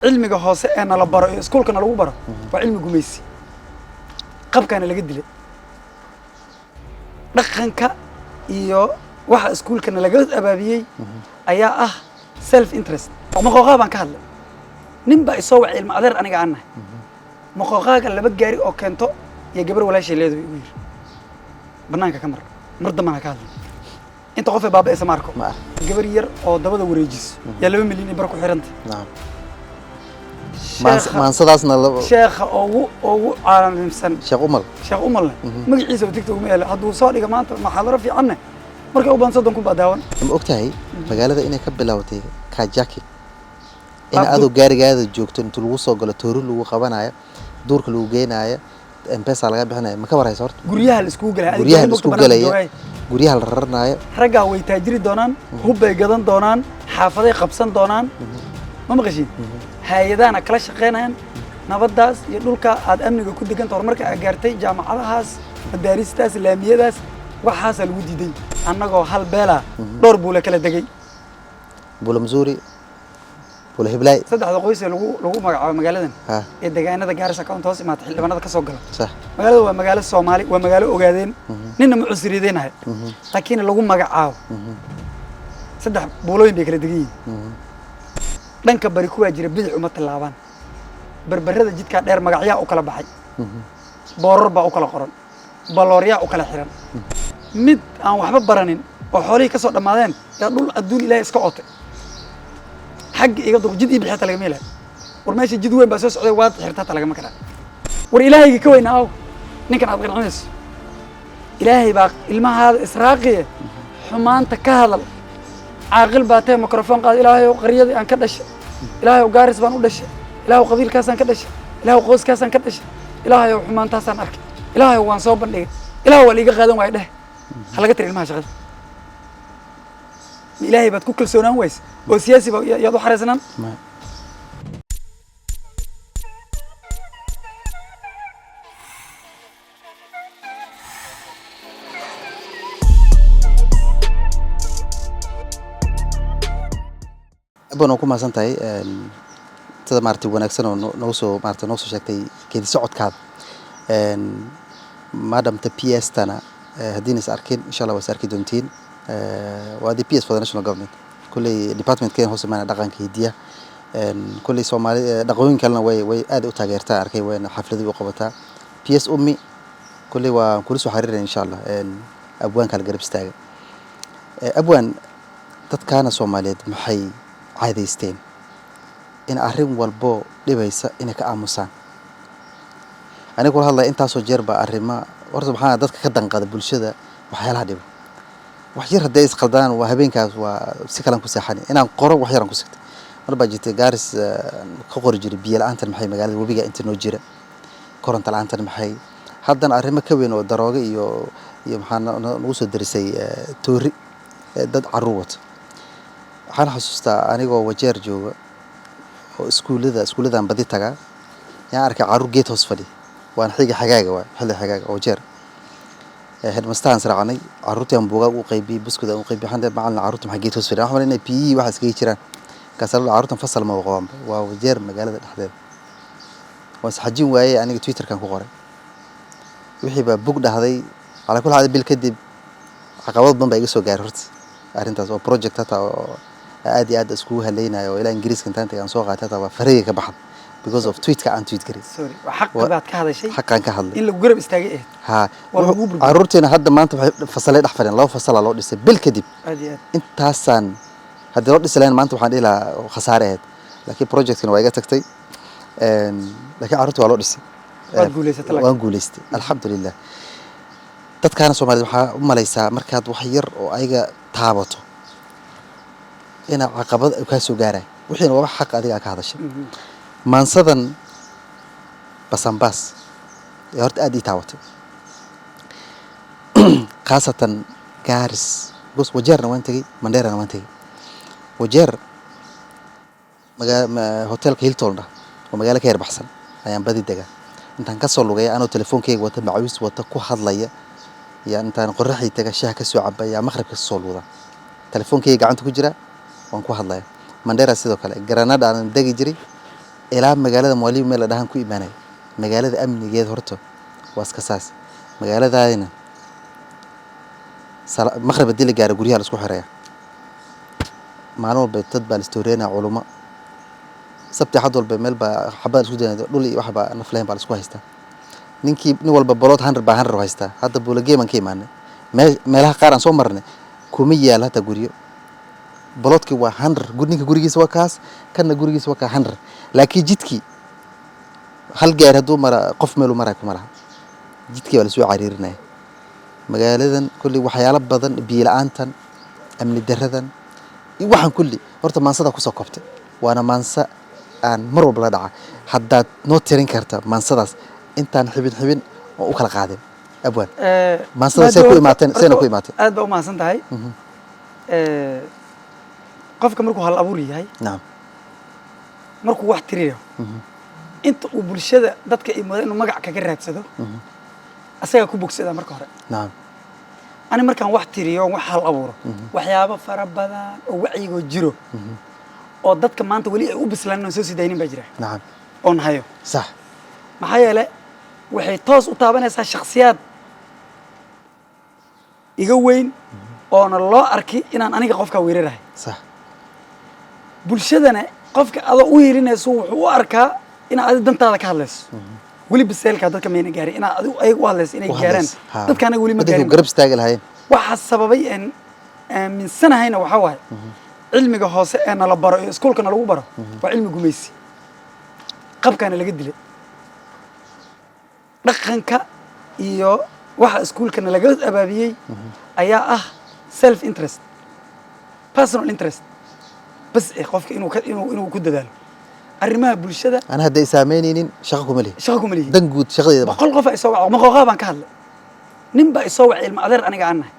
علمي هوسه أنا لبرا سكول كنا لو برا وعلمي جميسي قب كان اللي قد لي دقنك iyo waxa iskuulka laga abaabiyay ayaa ah self interest maqooqa baan ka hadlay nin baa isoo wacay ilma adeer aniga aan nahay maqooqaaga laba gaari oo keento iyo gabar walaashay leedahay ugu yiri banaanka ka mar damana ka hadlay inta qof baaba isa marko gabar yar oo dabada wareejis ya 2 milyan bar ku xirantay maansadaasna sheekha oo caalamsan sheekh umal magaciisa tigta ugu meel haduu soo dhiga maanta maxaadaro fiican markay u baan soddon ku badaawan ma ogtahay magaalada inay ka bilowday kajaki in aad gaarigaada joogto inta lagu soo galo toori lagu qabanayo duurka lagu geenayo M-Pesa laga bixinayo ma ka warayso horta guryaha la isku galay guryaha la raranayo raga way taajiri doonaan hubbay gadan doonaan xaafaday qabsan doonaan ma maqashin hay'adaana kala shaqeynayaan nabadaas iyo dhulka aad amniga ku degan tahay marka aad gaartay jaamacadahaas madaaristaas laamiyadaas waxaas lagu diiday annagoo hal beela dhowr buule kala degay buule Mzuri buule Hiblay saddexda qoys ee lagu magacaabo magaaladan ee deegaanada Gaarisa ka hoos imaatay xildhibaanada ka soo gala sax magaalada waa magaalo Soomaali waa magaalo ogaadeen ninna ma cusriideenahay laakiin lagu magacaabo saddex buulooyin bay kala degay dhanka bari ku waa jira bidix uma talaabaan barbarada jidka dheer magacyaa u kala baxay boorar baa u kala qoran balooryaa u kala xiran mid aan waxba baranin oo xoolihii ka soo dhamaadeen yaa dhul adduun ilaahay iska ootay xag iga dug jid ii bixita laga meelay war meesha jid weyn baa soo socday waad xirtaa laga ma kara war ilaahay ka weynaa ninkan aad qancinayso ilaahay baa ilmahaada israaqiye xumaanta ka hadal عاقل باتي ميكروفون قاد إلهي وقريدي أن كدش إلهي وقارس بان ودش إلهي وقبيل كاسان كدش إلهي وقوس كاسان كدش إلهي وحمان تاسان أرك إلهي وان صوب بندق إلهي وليق غادون وايده هلا قتر المها شغل إلهي بتكون كل سونان ويس وسياسي يضو حرسنا أبغى نقول مثلاً تاي تدا مارتي ونكسر نوصو شكتي كذي سعود كذا مادام تبيس تنا هديني سأركين إن شاء الله وسأركي دونتين وهذه بيس for the national government كل department كان هو سمعنا دقان كهدية كل سومالي دقوين كلنا وي أدي وتاجرتها أركي وين حفلة وقبتها بيس أمي كل سو حرير إن شاء الله أبوان كالقرب استاج أبوان تتكان سوماليد محي عاديستين إن أرهم والبو لبيسا إنك أمسان أنا أقول هلا أنت سو جربة أرهما ورث بحنا دتك كدن قاد بولشة وحيلها ديب وحير هدايس قلدان وهبين كاس وسكلام كسحاني أنا قرر وحيران كسكت أنا بجيت جارس كقر جري بيل أنت المحي مقال وبيجا أنت نوجرة كورنت الأنت المحي هذا أرهما كوين ودراجة يو محنا نوصل درسي توري ضد عروت waxaan xasuustaa anigoo wajeer jooga oo iskuuladan badi taga yaan arkay caruur geed hoos fadhi waan xagaaga xilli xagaaga oo wajeer headmaster saracnay caruurtaan buugaag u qaybiyay buskuda u qaybiyay xanta macalin caruurta maxay geed hoos fadhi waxaan inay PE waxa iskaga jiraan kaasal caruurtan fasal ma waqoon waa wajeer magaalada dhexdeeda waan saxajin waayay aniga Twitter-kan ku qoray wixii baa bug dhahday ala kul hada bil kadib caqabad badan baa iga soo gaaray horta arrintaas oo project hata aad isku haleynayo ila ingiriiska inta aan soo qaatay taa fariiga ka baxad because of tweet ka aan tweet garay sorry xaq baad ka hadashay xaqan ka hadlay in lagu garab istaagay ha caruurteena hadda maanta waxay fasalay dhax fadhiyaan laba fasal loo dhisay bil kadib intaasan hadda loo dhisay maanta waxaan dhila khasaareed laakiin projectkan waa iga tagtay laakiin caruurtu waa loo dhisay waan guuleystay alxamdulillah dadkaana Soomaaliyeed waxa u malaysaa markaad wax yar oo ayaga taabato ina caqabad ka soo gaaray wixii wax xaq adiga ka hadashay maansadan basanbas ee horta aad ii taawatay qaasatan Gaaris goos wajeerna waan tagay Mandheerana waan tagay wajeer hotelka Hilton oo magaalada ka yar baxsan ayaan badi degaa intaan ka soo lugay anoo telefoonkeyga wata macawis wata ku hadlaya yaa intaan qorraxay taga shaah ka soo cabaya maqribka soo luuda telefoonkeyga gacanta ku jira waan ku hadlaya Mandheera sidoo kale Granada aan dagi jiray ilaa magaalada Mwalimu meel la dhahan ku imaanay magaalada amnigeed horta waa iska saas magaaladaadina maqrib hadii la gaaro guryaha la isku xiraya maalin walba dad baa la istooreenaa culimo sabti xad walba meel baa xabad isku daynayo dhul iyo waxba nafleen baa la isku haystaa ninkii nin walba bolood 100 baa 100 haystaa hadda buula geeman ka imaanay meelaha qaar aan soo marnay kuma yaala hata guryo boloodkii waa 100 gurninka gurigiisa waa kaas kana gurigiisa waa ka 100 laakiin jidkii hal gaar haduu mara qof meel u maray kuma laha jidkii waa la soo cariirinay magaaladan kulli waxyaalo badan biyo la'aantan amni daradan iyo waxan kulli horta maansada ku soo koobtay waana maansa aan mar walba la dhaca haddaad noo tirin karta maansadaas intaan xibin oo u kala qaadin abwaan maansada say ku imaateen sayna ku imaateen aad baa u mahadsan tahay qofka markuu hal abuur yahay naam markuu wax tiriyo inta uu bulshada dadka ay moodaan inuu magac kaga raadsado asaga ku bogsada marka hore naam ani markaan wax tiriyo wax hal abuuro waxyaabo fara badan oo wacyigo jiro oo dadka maanta wali ay u bislaan soo sidaynin baa jira naam oo hayo sax maxaa yeelay waxay toos u taabanaysaa shakhsiyaad iga weyn oo loo arkay inaan aniga qofka weerarahay sax bulshadana qofka adoo u helinayso wuxuu u arkaa inaad adiga dantaada ka hadlayso wali biseelka dadka meena gaarin inaad adigu ay u hadlayso inay gaaraan dadka anaga wali ma gaarin garab istaag lahayn waxa sababay in aaminsanahayna waxa waay cilmiga hoose ee nala baro iyo iskuulkana lagu baro waa cilmi gumaysi qabkaana laga dilay dhaqanka iyo waxa iskuulkana laga abaabiyay ayaa ah self interest personal interest bas qofka inuu ku dadaalo arrimaha bulshada ana hadda isaameynaynin shaqo kuma leeyahay dan guud shaqadeeda boqol qof ay soo wacdo maqooqa baan ka hadlay nin baa isoo wacay ilma adeer aniga aan nahay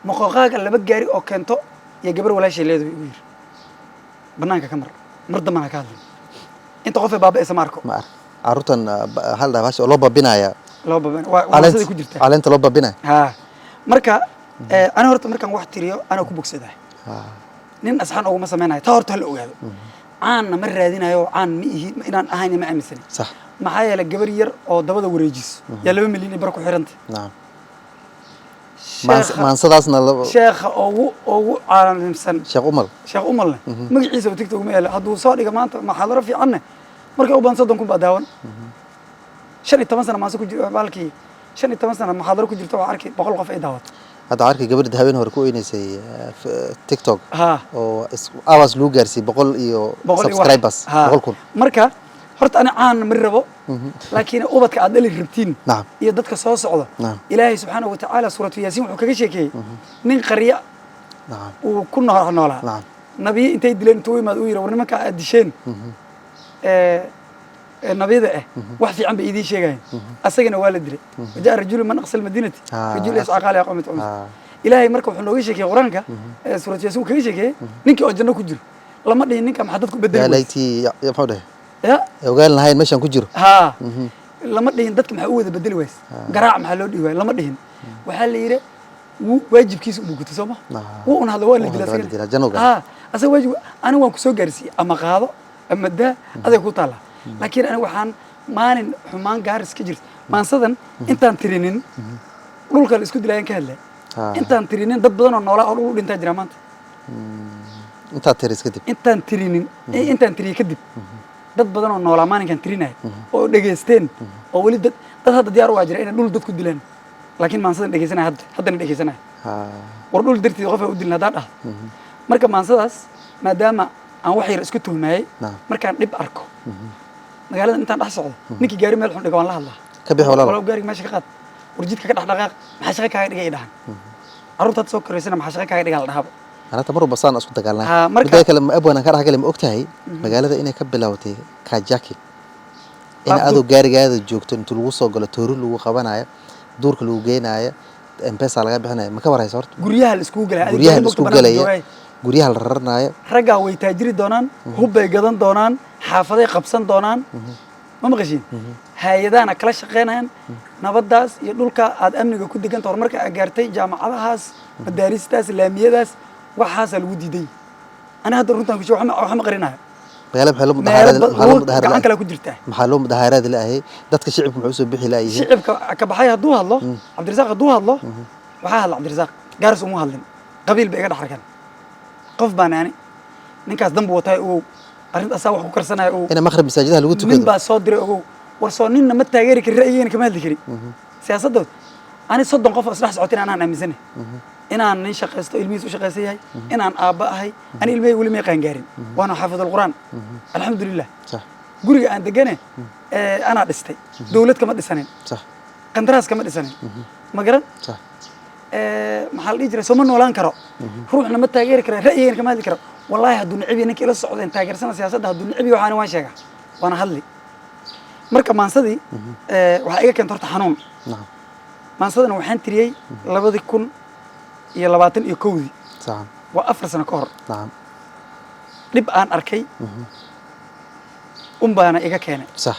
maqooqaaga laba gaari oo keento iyo gabar walaashay leedahay ugu yiri banaanka ka mar dambana ka hadlay inta qof ay baaba isa marko ma ar caruurtan hal dhabash oo loo babinaya waa sida ku jirta caleenta loo babinaya ha marka ana horta markaan wax tiriyo ana ku bogsaday nin asxaan ugu ma sameeyay ta horta hal ogaado aan ma raadinayo aan ma ihi inaan ahayn ma aaminsan sax maxaa yeelay gabar yar oo dabada wareejis ya 2 milyan bar ku xirantay naam maansadaasna sheekha ugu caalamsan sheekh umal magaciisa oo TikTok ma yaala haduu soo dhiga maanta maxaadaro fiican markay u baan 30 kun baadaawan 15 sano maansa ku jiro baalkii 15 sano maxaadaro ku jirto waa arkay 100 qof ay daawato هذا عارك قبل دهوين هو ركوي نسي في تيك توك أو أواز لوجرسي بقول إيو سبسكرايبرز بقول كون مركا حرت أنا عان من ربو لكن أوبك عدل الربتين نعم يدك صوص عضو نعم إلهي سبحانه وتعالى سورة ياسين وحكي شيء نين قرية نعم وكنا هنولها نعم نبي أنت يدلين توي ما دوير ورنمك أدشين النبي ذا واحد في عم بإيدي شيء جاي أسجن والد وجاء رجل من أقصى المدينة رجل يسعى قال يا قوم تعمل إلهي مركب حنوي شيء قرانك سورة ياسين كذي شيء نيك أجنّا كجر لما ده نيك محدث كبدل يا ليتي يا فوده يا وقال هاي المشان كجر ها لما ده دتك محقوق بدل ويس قراع محلو دي لما ده وحال يره واجب كيس أبوك تسمع وأنا هذا هو اللي دراسة ها أصل واجب أنا وانكسو جالسي أما قاضي أما ده هذا يكون طالع لكن أنا وحان مانن حمان جارس كجرس ما نصدن أنت ترينين رولك الإسكود لا ينكهله أنت ترينين ضد بدن النولا أو أنت جرامات أنت تريس كذب أنت ترينين أنت تري كذب ضد بدن النولا ما نكن ترينه أو دقيستين أو ولد ضد هذا ديار واجر أنا رول ضد كدلين لكن ما نصدن دقيسنا هذا دقيسنا ورول درتي غفة ودلنا دارها مركب ما نصدس ما دام أنا وحير إسكوته معي مركب نب أركو magaalada intaan dhax socdo ninkii gaari meel xun dhigaan la hadlaa ka bixi walaal gaari meesha ka qaad warjidka ka dhaxdhaqaaq maxaa shaqo kaaga dhigay dhahan arunta soo koreysana maxaa shaqo kaaga dhigaa la dhaxaba ana tamar basaan isku dagaalnaa midda kale ma abwana ka dhaxgal ma ogtahay magaalada inay ka bilowtay kaajaki in aadu gaarigaada joogto inta lagu soo galo tooru lagu qabanayo duurka lagu geenayo M-Pesa laga bixinayo ma ka warayso horta guryaha la isku galay guryaha la raranayo ragga way taajiri doonaan hubbay gadan doonaan xaafaday qabsan doonaan ma maqashin hay'adaana kala shaqeynayaan nabadaas iyo dhulka aad amniga ku degan tahay marka aad gaartay jaamacadahaas madaaristaas laamiyadaas waxaas lagu diiday ana hadda runtan ku waxa ma qarinayo magaalada maxaa loo gacan kale ku jirtaa maxaa loo mudaharaad ilaahay dadka shicibka muxuu soo bixi laayay shicibka ka baxay hadduu hadlo Cabdirasaaq hadduu hadlo waxaa hadla Cabdirasaaq gaaris uma hadlin qabiil bay iga dhaxarkan qof baan ani ninkaas dambu watay oo arrinta asaa wax ku karsanaya oo ina maqrib masaajidaha lagu tukado nin baa soo diray oo war soo ninna ma taageeri kari ra'yigeena kama hadli kari siyaasadda ani 30 qof isla socotay inaan aaminsanahay inaan nin shaqaysto ilmihiis u shaqaysan yahay inaan aabba ahay ani ilmahey weli may qaan gaarin waana xaafidul quraan alxamdulilah صح guriga aan degane anaa dhistay dawlad kama dhisanin صح qandaraas kama dhisanin ma garan صح maxaa la dhihi jiray sooma noolaan karo ruuxna ma taageeri kara ra'yigeena kama hadli karo wallaahi hadduu nicibi ninkii ila socdeen taageersana siyaasadda hadduu nicibi waxaani waan sheegaa waana hadli marka maansadii waxaa iga keenta horta xanuun نعم maansadana waxaan tiriyey 2021 صح waa 4 sano ka hor نعم dhib aan arkay baana iga keenay صح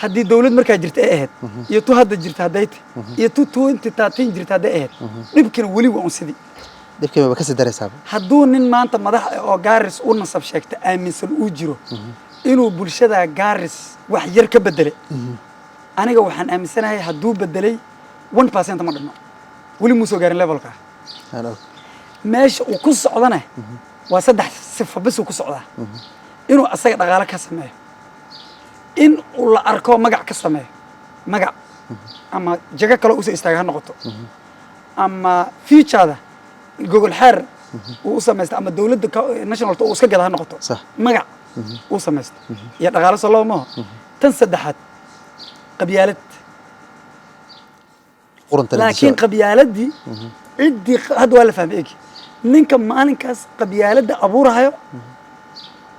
haddii dawlad markaa jirta ay ahayd iyo tu hadda jirta hadday tahay iyo tu 2013 jirta hadday ahayd dhibkina weli waa un sidii dhibkii ba ka sii daraysaa hadduu nin maanta madax oo gaaris u nasab sheegta aaminsan uu jiro inuu bulshada gaaris wax yar ka bedelay aniga waxaan aaminsanahay hadduu bedelay 1% ma dhino weli muu soo gaarin levelka meesha uu ku socdana waa 3 sifo bas uu ku socdaa inuu asaga dhaqaale ka sameeyo in uu la arko magac ka sameeyo magac ama jaga kale uu soo istaaga ha noqoto ama future-da gogol xeer uu sameeysto ama dawladda national uu iska gada ha noqoto magac uu sameeysto iyo dhaqaale soo loo maaha tan saddexaad qabyaalad laakiin qabyaaladii ciddii hadda waa la fahmay eegi ninka maalinkaas qabyaaladda abuurahayo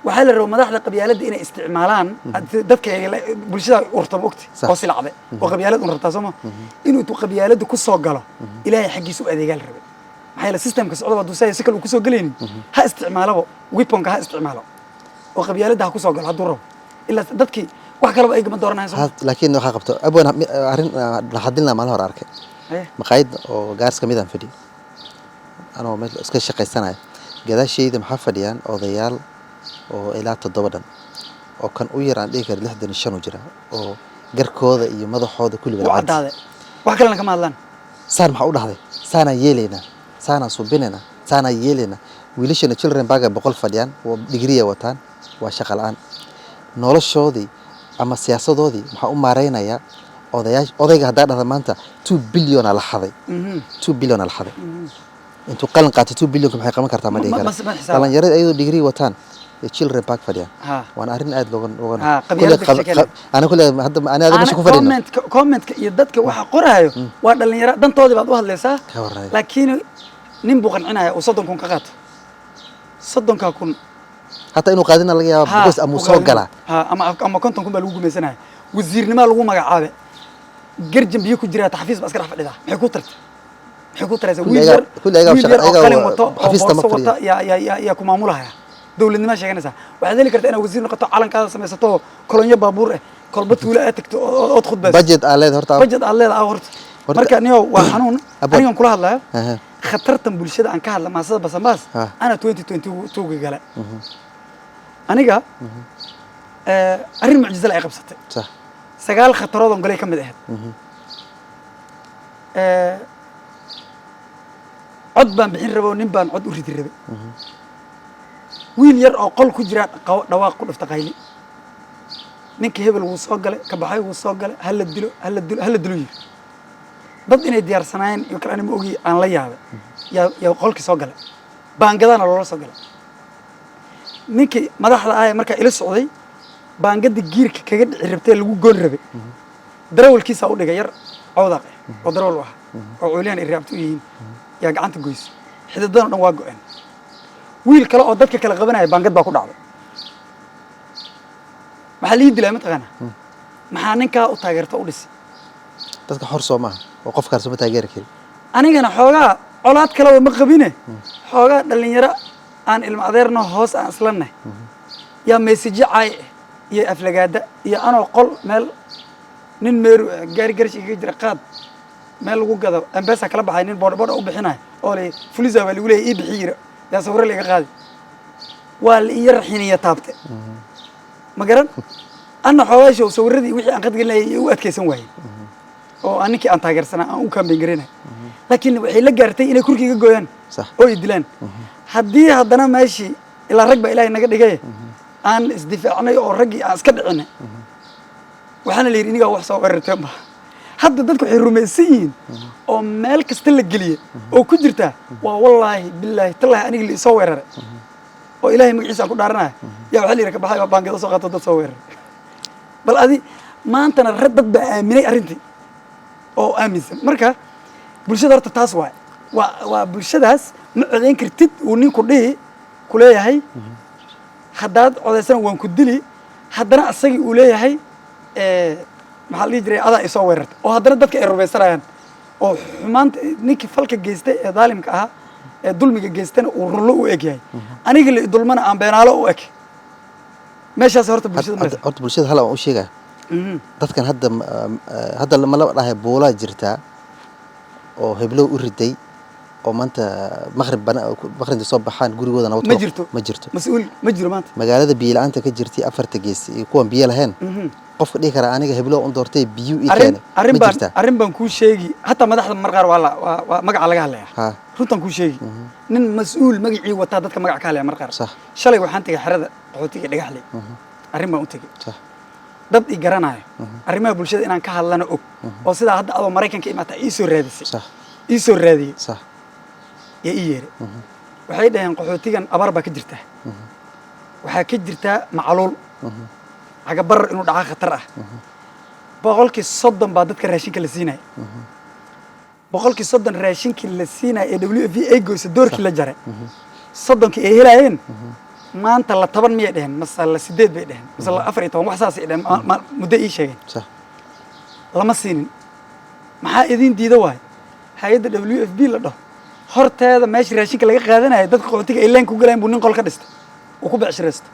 waxaa la rabaa madaxda qabyaaladda inay isticmaalaan dadka bulshada urta ogti oo silacday oo qabyaalad un rabtaa sooma inuu intuu qabyaaladda ku soo galo ilaahay xaggiisa u adeegaa la rabay maxaa yeele systemka socda hadduu si kale uu ku soo galaynin ha isticmaalabo weaponka ha isticmaalo oo qabyaaladda ha ku soo galo hadduu rabo ilaa dadkii wax kaleba ay gama dooranayaan laakiin waxa qabto abwan arrin la hadilna maalin hore arkay maqaayad oo gaars kamid aan fadhiyo anoo meel iska shaqaysanayo gadaashayda maxaa fadhiyaan odayaal oo ilaa 7 dhan oo kan u yaraan dhigi kara 65 u jira oo garkooda iyo madaxooda kulliga cadaaday wax kale kama hadlaan saan maxaa u dhahday saana yeelena saana subinena saana yeelena wiilashana children baga 100 fadhiyaan oo degree wataan waa shaqo la'aan noloshoodii ama siyaasadoodii maxaa u maareynaya odayga hadda dhahda maanta 2 billion la xaday 2 billion la xaday intuu qalin qaatay 2 billion maxay qaban kartaa ma dhigan dhalinyarada ayuu degree wataan children park fadhiyan waan arrin aad loogan ana kulli hadda ana aad meesha ku fadhino comment-ka iyo dadka waxa qoraayo waa dhalinyaro dantoodii baad u hadlaysaa laakiin nin buu qancinaya oo 30 kun ka qaato 30 kun hatta inuu qaadina laga yaabo because amu soo gala ama konton kun baa lagu gumaysanaya wasiirnimo lagu magacaabay garjin biyo ku jira taxfiis ba iska dhex fadhida maxay ku tartay maxay ku taraysaa wiil kulli ayaga qalin wato xafiista ma fadhiya ya ku maamulaya dawladnimo sheeganaysa waxaad heli kartaa inaad wasiir noqoto calankaada samaysato kolonyo baabuur kolba tuulo aad tagto oo khudbayso budget aad leedahay horta marka niyo waa xanuun aniga kula hadlayo khatartan bulshada aan ka hadla maasada basambaas ana 2022 gala aniga arrin mucjiso ay qabsatay صح 9 khatarood oo galay kamid ahayd cod baan bixin rabo nin baan cod u ridi rabay wiil yar oo qol ku jira dhawaaq ku dhifta qayli ninka hebel wuu soo galay ka baxay wuu soo galay hal la dilo yiri dad inay diyaarsanaayeen iyo kale anima ogi aan la yaabay yaa qolkii soo galay baangadana loola soo galay ninkii madaxda ah marka ila socday baangada giirka kaga dhici rabtay lagu goon rabay darawalkiisa u dhigay yar cawdaq oo darawal ah oo cuuliyan ay raabtu yihiin yaa gacanta goys xididadana dhan waa go'een wiil kale oo dadka kala qabanaya baangad baa ku dhacday maxaa lii dilay mataqaana maxaa ninkaa u taageerta u dhisi dadka xor Soomaa oo qof kaar Soomaa taageeri kari anigana xoogaa colaad kale ma qabine xoogaa dhalinyaro aan ilmo adeerno hoos aan islanay yaa message caay iyo aflagaada iyo anoo qol meel nin meeru gaari garshiga jira qaad meel lagu gado ambasa kala baxay nin boodh u bixinay oo leh fuliza waa lagu leeyahay ii bixiyira yaa sawir laga qaadi واليرحين يتابته مقرن أنا حواش وصورتي وحي أن قد قلنا يوأتك سنوي أو أنك أنت هاجر سنة أو كان بيجرينا لكن وحي لقارتي إلى كل كي جويان صح أو يدلان هدي هدنا ماشي إلى ركبة إلى إنك دقيه أن استدفاعنا أو رجي أسكت عنا وحنا اللي يريني قاوح سوا الرتبة حتى دتك حرمسيين أو مالك استلق جليه أو كجرته والله بالله تلا أنا اللي صور أو إلهي مقيس أكون دارنا يا وحلي ركب حاجة بانك تصوغ تتصور بل هذه ما أنت نردد بأميني أرنتي أو أميزن مركا بلشة دارت تاسوا وبلشة داس معدين كرتد ونين كله كله هاي حداد عدسان وان كدلي حدنا أصلي أوليه هاي محلي جري هذا يصورت وهذا ردك الروبيسران أو حمان نيك فلك جيسته ظالم كها دول جيستنا ورلو إجاي أنا قل دولمنا أم بيناله وإك ماشي صارت بلشة هرت بلشة هلا أول شيء dadkan hadda lama la dhahay boolaa jirtaa oo heblo u riday oo maanta maqribda soo baxaan gurigooda nabad ma jirto mas'uul ma jiro maanta magaalada biyo la'aanta ka jirtay afarta gees iyo kuwan biyo lahayn qofka dhigi kara aniga heblo u doortay biyo ii keenay arrin baan ku sheegi hatta madaxda marqaar waa magaca laga hadlayaa runtan ku sheegi nin mas'uul magacii wata dadka magac ka hadlaya marqaar shalay waxaan tagay xerada qaxootiga dhagaxley arrin baan u tagay dad i garanayo arrimaha bulshada inaan ka hadlana og oo sidaa hadda adoo Mareykanka imaata ii soo raadiyay ya ii yeeray waxay dhaheen qaxootigan abaar baa ka jirta waxaa ka jirta macluul aga bar inuu dhaca khatar ah boqolkii 30 baa dadka raashinka la siinay boqolkii 30 raashinkii la siinay ee WFP ay go'ayso doorkii la jaray 30kii ay helayeen maanta la 10 miyay dhaheen masala 8 bay dhaheen masala 14 wax saas ay dhaheen muddo ii sheegeen صح lama siinin maxaa idin diida waay hay'adda WFP la dhaho horteeda meesha raashinka laga qaadanayo dadka qaxootiga ay leen ku galeen buu nin qol ka dhistay oo ku beecshiraysto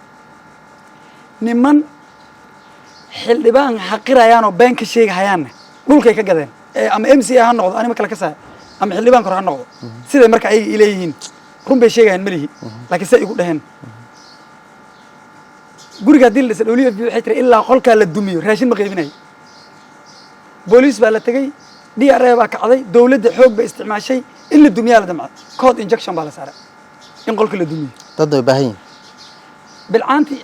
niman xildhibaan xaqirayaan oo been ka sheegayaan dhulkay ka gadeen ama MCA ha noqdo anima kala ka saay ama xildhibaan kor ha noqdo sida marka ay ileeyihiin run bay sheegayaan malihi laakiin say igu dhaheen guriga dil la WFP waxay tiri ilaa qolka la dumiyo raashin ma qaybinay booliis baa la tagay DRA baa kacday dawladda xoog bay isticmaashay in la dumiyaa la damcay code injection baa la saaray in qolka la dumiyo dad way baahan bilcaanti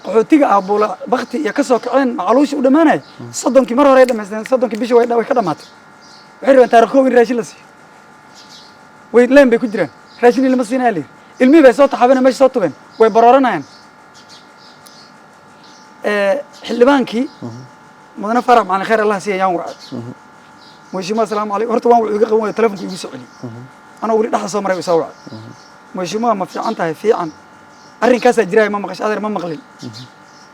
qaxootiga abuula baqti iyo ka soo kaceen macluush u dhamaanay 30kii mar hore ay dhameysteen 30kii bishii way ka dhamaatay waxay rabaan taariikho in raashin la siiyo way leen bay ku jiraan raashin lama siinaa leeyahay ilmi bay soo taxabeen meesha soo tubeen way barooranayaan xildhibaankii mudane farax macna khayr Allah siiyo yaan wacay مشيما السلام عليكم هرت وان ويقا قوي تلفونك يقول سعودي انا ولي دخل سو مري وسوع مشيما ما في عنتها في عن arrin kaas jiray ma maqash adeer ma maqlin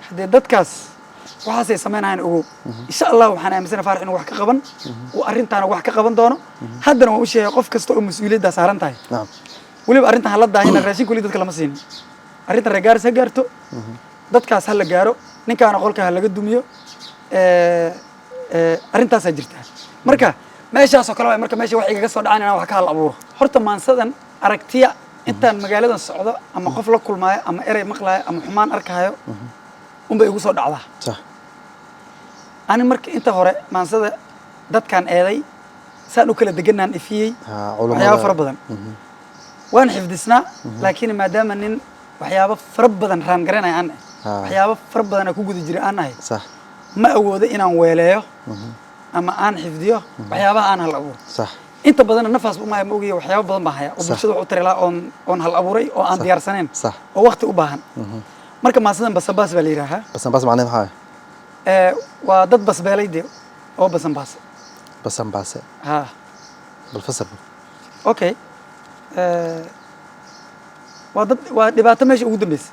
hadee dadkaas waxaasay sameynayaan ugu insha Allah waxaan aaminsanaa Faarax inuu wax ka qaban oo arrintaana wax ka qaban doono haddana waa u sheegay qof kasta oo mas'uuliyadda saaran tahay naam waliba arrintan hala daahina raashin kulli dadka lama siinin arrintan regaarsa gaarto dadkaas hala gaaro ninkaana qolka laga dumiyo arrintaas jirta marka meeshaas oo kale waa marka meesha wax igaga soo dhacaan inaan wax ka hal abuuro horta maansadan aragtiya intaan magaaladan socdo ama qof la kulmaayo ama eray maqlaayo ama xumaan arkaayo unbay igu soo dhacdaa صح ani marka inta hore maansada dadkan eeday saan u kala deganaan ifiyay waxyaabo fara badan waan xifdisnaa laakiin maadaama nin waxyaabo fara badan raan garanay aan waxyaabo fara badan ku guda jiray aan ahay صح ma awoodo inaan weeleeyo ama aan xifdiyo waxyaabaha aan hal abuuro صح inta badan nafaas uma ay moogiyo waxyaabo badan baa haya oo bulshada u tarilaa on hal abuuray oo aan diyaarsaneyn صح oo waqti u baahan marka maasadan basabaas baa la yiraahaa basabaas macnaheedu maxaa waa dad basbeelayde oo basanbaas ha bal fasal okay waa dhibaato meesha ugu dambeysay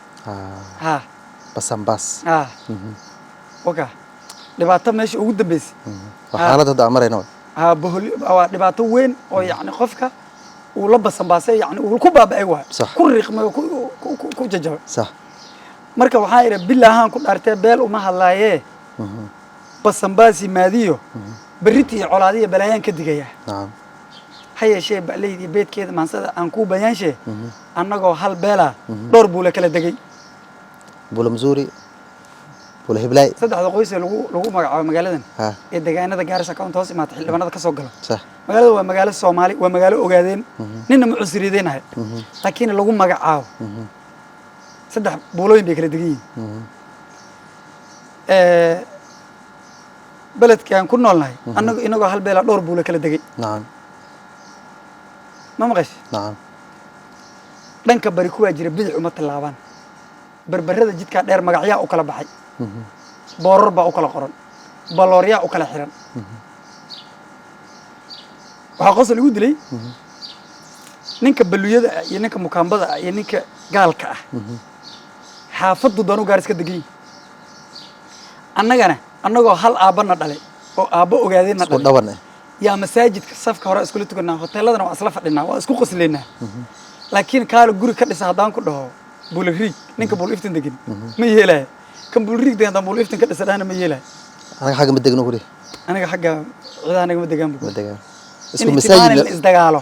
ha basanbaas ha okay dhibaato meesha ugu dambeysay xaaladda amarayna waa dhibaato weyn oo yani qofka uu la basanbaasay yani uu ku baaba'ay waa ku riqmay ku jajabay صح marka waxaan ira billahan ku dhaartay beel uma hadlaayee basanbaasi maadiyo bariti iyo colaadiyo balayaan ka digaya naam hayeeshee baleeydi beedkeeda maansada aan ku bayaanshe annagoo hal beela dhowr buu la kala degay بولا مزوري بولا هبلاي saddexda qoys ee lagu magacaabo magaaladan ها ee deegaanada Gaarisa County hoos imaata xildhibaanada ka soo gala صح magaalada waa magaalo Soomaali waa magaalo ogaadeen ninna ma cusriideenahay laakiin lagu magacaabo saddex buulooyin bay kala degan yihiin beledka aan ku noolnahay inagoo hal beela dhowr buulo kala degay نعم ma maqash نعم dhanka bari kuwaa jira bidix uma tilaabaan barbarada jidkaa dheer magacyaa u kala baxay boorar baa u kala qoran balooryaa u kala xiran waxaa qosol igu dilay ninka baluyada ah iyo ninka mukaambada ah iyo ninka gaalka ah xaafaddu doonu gaar iska degan annagana annagoo hal aabbana dhalay oo aabbo ogaadeenna اسكو dhalay دبن yaa masaajidka safka hore iskula tukanaa hoteeladana waa isla fadhinaa waa isku qoslaynaa laakiin kaalo guri ka dhisa haddaan ku dhaho buulriig ninka buul iftin degan ma yeelaayo kan buulriig degan haddaan buul iftin ka dhisa dhahana ma yeelaayo انا حاجه مدقنو كوري aniga xagga ciidaha anaga ma degaan bu مدقن in اسكو maalin la مساجد isdagaalo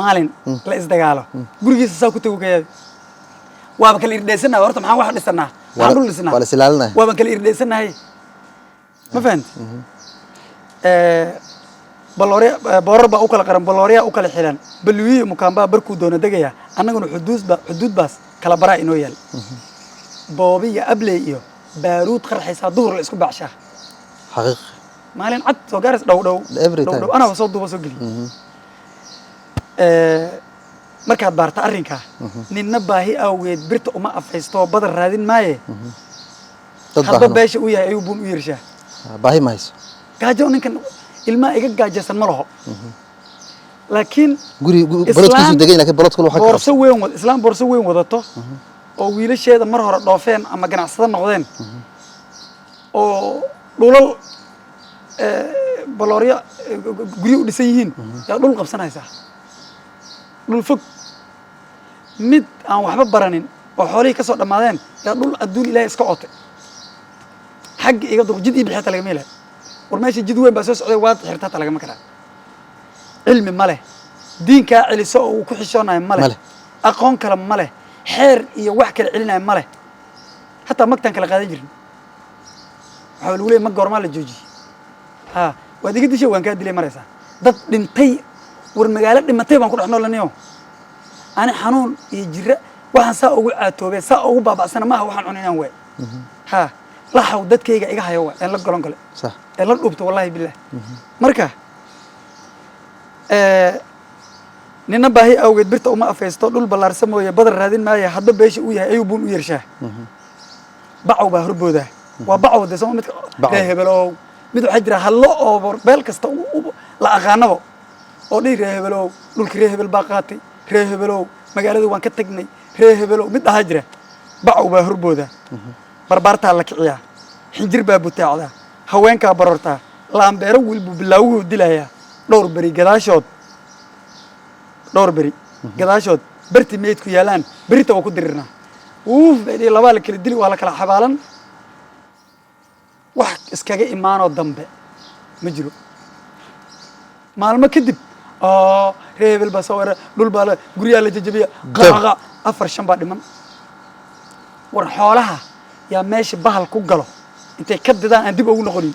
maalin la isdagaalo gurigiisa saa ku tago ka yaabi waaba kala irdheysanahay horta maxaan wax dhisanaa maxaan dhul dhisnaa ولا سلالنا waaba kala irdheysanahay ma fahanti baloorya boorar baa u kala qaran balooryaa u kala xilan balwiyi mukaambaa barkuu doona degaya annaguna xuduud baas kala baraa inoo yaal boobi iyo abley iyo baaruud qarxaysaa duhur la isku bacshaa حقيقي maalin cad soo gaaris dhow Every time. anaba soo duuba soo geli markaad baarta arrinkaa ninna baahi awgeed birta uma afaysto badar raadin maaye hadba تضبط beesha u yahay ayuu buun u yeershaa باهي ما هيس gaajo ninkan ilmaha iga gaajaysan ma laho laakiin غوري بلد كيسو دغين لكن بلد كله حق boorso weyn wad islaam boorso weyn wadato oo wiilasheeda mar hore dhoofeen ama ganacsada noqdeen oo dhulal baloorya guryo u dhisan yihiin yaa dhul qabsanaysaa dhul fog mid aan waxba baranin oo xoolihii ka soo dhammaadeen yaa dhul adduun ilaahay iska ootay xagga iga dur jid ii bixiyata lagama helayo war meesha jid weyn baa soo socday waad xirtata lagama karaa cilmi ma leh diinkaa celiso oo uu ku xishoonayo ma Ma leh leh. aqoon kale ma leh xeer iyo wax kale celinayo ma leh hataa magtaan kala qaadan jirin waxaa lagu leeyay mag goormaa la joojiyey ha waad iga dishay waan kaa dilay maraysaa dad dhintay war magaalo dhimatay baan ku dhex noolanayo ani xanuun iyo jira waxaan saa ugu caatoobay saa ugu baaba'sana maaha waxaan cuninaan waay ha laxaw dadkayga iga hayo waay een la golon gale صح ee la dhuubto wallahi billah marka nina baahi awgeed birta uma afaysto dhul ballaarsa mooye badar raadin maayo hadba beesha u yahay ayuu buun u yeershaa bacow baa horboodaa waa bacow dee sama midka Bacow. ree hebelow mid waxaa jira hallo oo beel kasta la aqaanabo oo dhihi ree hebelow dhulka ree hebel baa qaatay ree hebelow magaalada waan ka tagnay ree hebelow mid dhahaa jira bacow baa horboodaa barbaartaa la kiciyaa xinjir baa butaacdaa haweenkaa barortaa laambeero wilbuu bilaawuhu dilayaa dhowr beri gadaashood barti meydku yaalaan berita waa ku dirirnaa uuf bay labaa la kala dili waa la kala xabaalan wax iskaga imaanoo dambe ma jiro maalmo kadib ree hebel baa soo weerar dhul baa guryaa la jajabiya qaaqa 4-5 baa dhiman war xoolaha yaa meesha bahal ku galo intay ka didaan aan dib ugu noqonin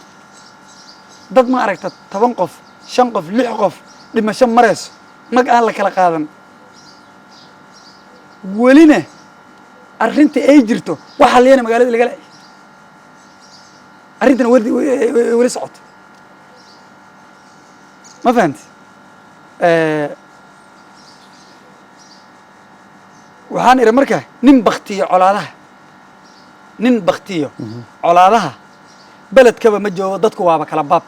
dad ma aragta 10 qof 5 qof 6 qof dhimasho marayso mag aan la kala qaadan welina arrinta ay jirto waxaa leena magaalada laga leeyahay arrintana weli socoto ma fahanti waxaan idhi marka nin baktiyo colaadaha beledkaba ma joogo dadku waaba kala baab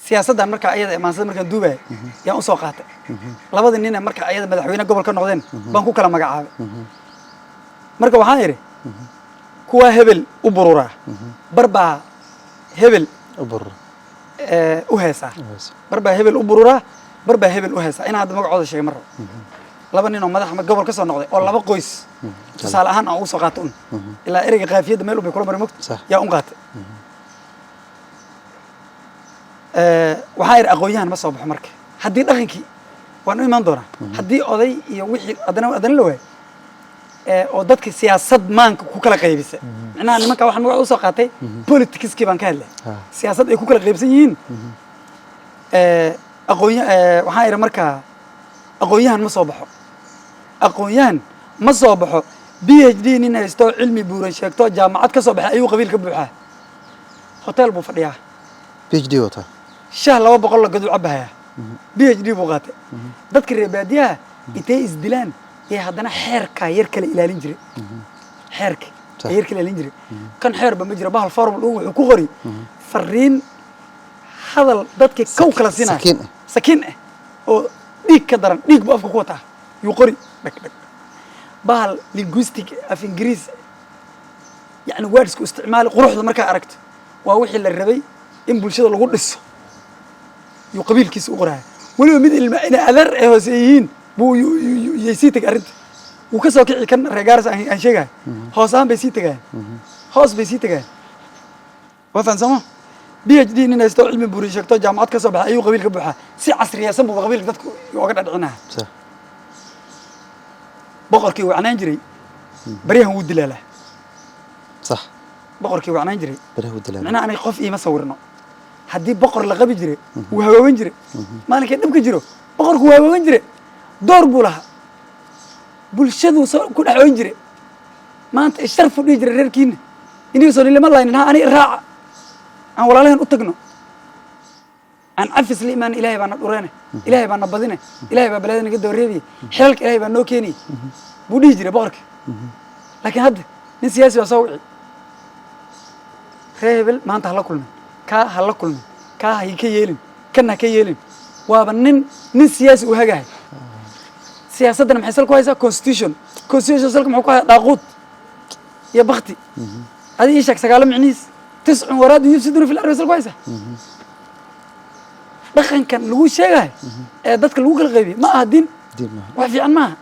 siyaasaddan markaa ayada imaansada markaan duubaya yaan usoo qaatay labada nin ee markaa ayada madaxweyne gobol ka noqdeen baan ku kala magacaabay marka waxaan idhi kuwaa hebel u bururaa barbaa hebel u heesaa barbaa hebel u bururaa barbaa hebel u heesaa inaan hadda magacooda sheegay mar rabo laba nin oo madax gobol ka soo noqday oo laba qoys tusaale ahaan aan ugu soo qaato un ilaa ereyga qaafiyadda meel un bay kula mari mogta yaa un qaatay waxaan idhi aqoon-yahan ma soo baxo marka haddii dhaqankii waan u imaan doonaa haddii oday iyo wixii adana la waayo oo dadka siyaasad maanka ku kala qaybisa macnaha nimanka waxaan magac u soo qaatay politicskii baan ka hadlay siyaasad ay ku kala qaybsan yihiin waxaan idhi markaa aqoon-yahan ma soo baxo aqoon-yahan ma soo baxo PhD nin haysto cilmi buuran sheegto jaamacad ka soo baxay ayuu qabiil ka buuxaa hotel buu fadhiyaa PhD wata shah 200 la gadu cabahaya PhD buu qaatay dadka reer baadiyaha intay isdilaan ee haddana xeerka yar kale ilaalin jiray xeerka yar kale ilaalin jiray kan xeerba ma jira bahal formula wuxuu ku qori fariin hadal dadka kow kala sinaa sakiin oo dhiig ka daran dhiig buu afka ku wataa yuu qori dhag dhag bahal linguistic af ingiriis yani words ku isticmaal quruxda markaa aragto waa wixii la rabay in bulshada lagu dhiso yuu qabiilkiisa u qoraa waliba mid ilma ina adar ee hooseeyihiin buu yay tag arinta uu ka soo kici kan reegaaras aan sheegay hoos aan bay sii tagayaan hoos bay sii tagayaan waa fahansamo PhD nin haysto cilmi buuran sheegto jaamacad ka soo baxay ayuu qabiil ka buuxaa si casriyaysan buu qabiilka dadku uga dhadhicinaha boqorkii wacnaan jiray bariyahan wuu dilaalaa صح boqorkii wacnaan jiray bariyahan wuu dilaalaa macnaha anay qof iima sawirno haddii boqor la qabi jiray wuu hawaawan jiray maalinkii dhibka jiro boqorku wuu hawaawan jiray door buu lahaa bulshaduu ku dhex oyn jiray maanta sharfu dhihi jiray reerkiina inii soo nilama laynin ha ani raaca aan walaalahan u tagno aan cafis la imaan ilaahay baa na dhureene ilaahay baa na badine ilaahay baa balaada naga daba reebiye xelalka ilaahay baa noo keeniyey buu dhihi jiray boqorka laakiin hadda nin siyaasi baa soo wici ree hebel maanta hala kulmin kaa hala kulmin kaa ha ka yeelin kan ha ka yeelin waaba nin siyaasi u hagahay siyaasaddana maxay sal ku haysaa constitution salka muxuu ku hayaa daaquud iyo bakti adii ii sheeg sagaalo micnihiis 9 waraad yufsiduna fil ardi sal ku haysaa dhaqankan lagu sheegahay ee dadka lagu kala qaybiyey ma aha diin wax fiican maaha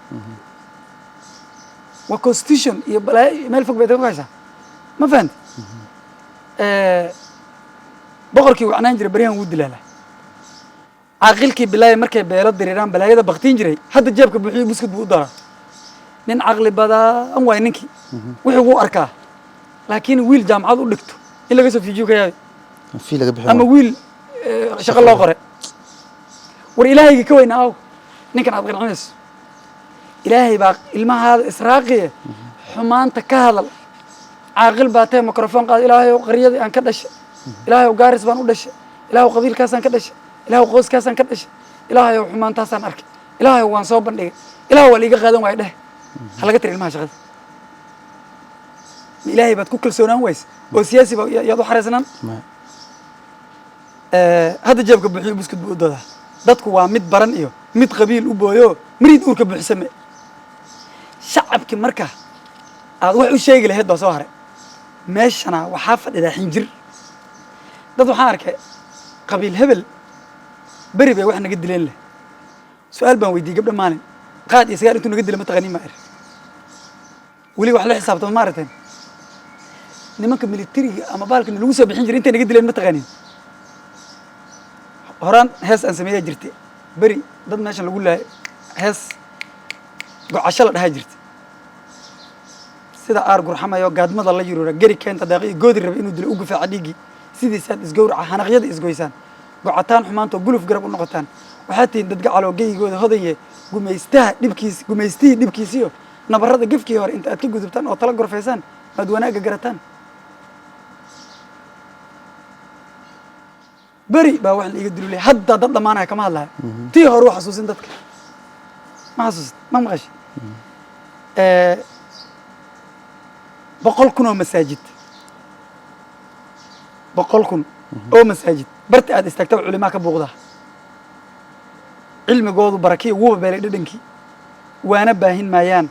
waa constitution iyo meel fog bay ku haysaa ma fahanti boqorkii wacnaan jiray baryahan wuu dilaalaa caaqilkii bilaaya markay beelo diriiraan balaayada baktiin jiray hadda jeebka buuxiyo buskut buu u daraa nin caqli badaan waay ninkii wuxuu wuu arkaa laakiin wiil jaamacad u dhigto in laga soo fiijiyo ka yaabi ama wiil shaqo loo qore war ilaahayga ka weyna aw ninkan aad qancinayso ilaahay baa ilmahaada israaqiye xumaanta ka hadal caaqil baa tee microphone qaad ilaahay qaryadii aan ka dhashay ilaahay gaaris baan u dhashay ilaahay qabiilkaasaan ka dhashay ilaahay qoyskaasaan ka dhashay ilaahay xumaantaasaan arkay ilaahay waan soo bandhigay ilaahay waa liiga qaadan waay dheh ha laga tiri ilmaha shaqada ilaahay baad ku kalsoonaan waysa oo siyaasi ba yaad u xareysanaan hadda jeebka buuxiyo buskut buu u doodaa dadku waa mid baran iyo mid qabiil u booyo marid uurka buuxsame shacabki marka aad wax u sheegi lahayd baa soo haray meeshana waxaa fadhidaa xinjir dad waxaan arkay qabiil hebel beri bay wax naga dileen leh su-aal baan weydiiyey gabdha maalin qaad iyo sagaal intuu naga dila ma taqanin maa er weli wax la xisaabtama ma aragteen nimanka militariga ama baalkan lagu soo bixin jiray intay naga dileen ma taqanin horaan hees aan sameeyaa jirtay beri dad meeshan lagu laayay hees gocasho la dhahaa jirtay sida aar gurxamayo gaadmada la yuruura geri keenta daaqi goodi raba inuu dilo u gufaaca dhiiggii sidiisaad isgowraca hanaqyada isgoysaan gocataan xumaantoo guluf garab u noqotaan waxaad tihiin dad gacaloo geygooda hodaye gumaystihii dhibkiisiyo nabarrada gefkii hore inta aad ka gudubtaan oo tala gorfaysaan maad wanaagga garataan beri baa wax la iga dilulay hadda dad dhammaanaya kama hadlayo tii hore u xasuusin dadka ma xasuusin ma maqashi 100 kun oo masaajid 100 kun oo masaajid barta aad istaagtaa culimaa ka buuqdaa cilmigoodu barakiya wuuba beelay dhadhankii waana baahin maayaan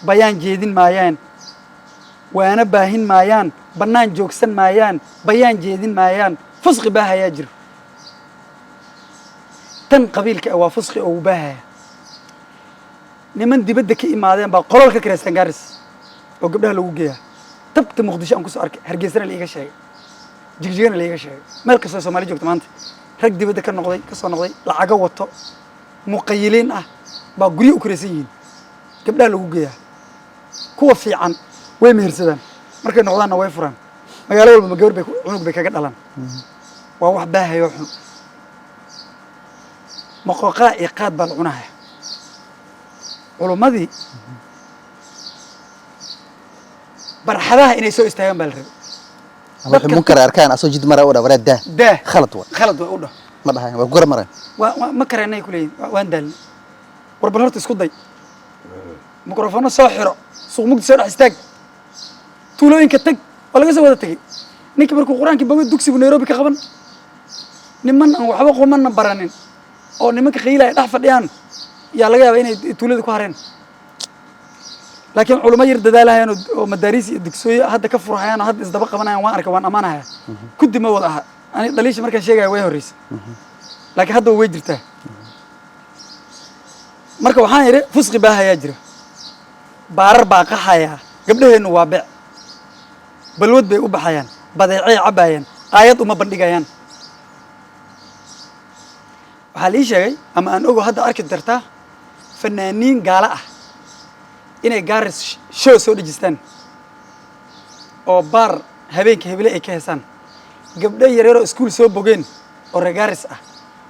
bayaan jeedin maayaan waana baahin maayaan bannaan joogsan maayaan bayaan jeedin maayaan fusqi baa hayaa jiro tan qabiilka waa fusqi oo u baahaya niman dibadda ka imaadeen baa qolol ka kireystaan gaaris oo gabdhaha lagu geeyaa tabta muqdisho aan kusoo arkay hargeysana la iiga sheegay jigjigana la iiga sheegay meel kastoo soomaali joogta maanta rag dibadda ka soo noqday lacago wato muqayiliin ah baa guryo u kiraysan yihiin gabdhaha lagu geeyaa kuwa fiican way mehersadaan markay noqdaanna way furaan magaalo walba ma gabar bay cunug bay kaga dhalaan waa wax baahayo xun maqooqaa iyo qaad baa la cunaya culummadii barxadaha inay soo istaagaan baa la rabay wixii munkar arkaan asoo jid mara u dhaa walaa daa khalad waa u dhah ma dhahayn waa ku gara mareen ma kareenay ku leeyihin waan daalin war bal horta isku day mikrofoono soo xiro suuq mugdi soo dhex istaag tuulooyinka tag waa laga soo wada tegey ninkii markuu qur-aankii bogo dugsigu nairobi ka qaban niman aan waxba qumanna baranin oo nimanka qiilaya dhex fadhiyaan yaa laga yaabaa inay tuulada ku hareen laakiin culummo yar dadaalahayaan oo madaariis iyo dugsooyo hadda ka furhayaan oo hadda isdaba qabanayaan waan arkay waan ammaanahaya kuddi ma wada aha ani dhaliisha markaan sheegaya way horreysay laakiin hadda way jirtaa marka waxaan yidhi fusqi baa hayaa jira baarar baa qaxayaa gabdhaheennu waa beec balwad bay u baxayaan badeecay cabbayaan aayad uma bandhigayaan waxaa lii sheegay ama aan ogo hadda arki dartaa fanaaniin gaala ah inay gaaris show soo dhejistaan oo baar habeenka hebele ay ka heesaan gabdho yaryaroo iskuul soo bogeen oo reer gaaris ah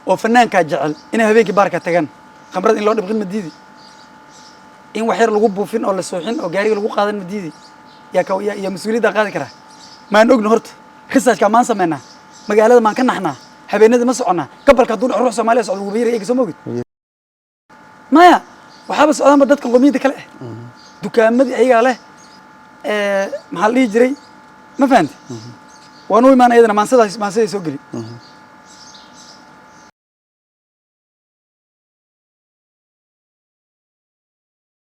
oo fanaankaa jecel inay habeenkii baarka tagaan khamrad in loo dhibqin ma diidi in wax yar lagu buufin oo la suuxin oo gaariga lagu qaadan ma diidi yaa mas-uuliyaddaa qaadi karaa maan ogna horta researchkaa maan samaynaa magaalada maan ka naxnaa habeenadii ma soconnaa gabalka hadduu ruux Soomaaliya socdo ugu beeray soo moogid maya waxaaba socdaanba dadka qomiyada kale ah dukaamadii ayagaa leh maxaa la dhihi jiray ma fahanti waan u imaan ayadana maansadaas soo geli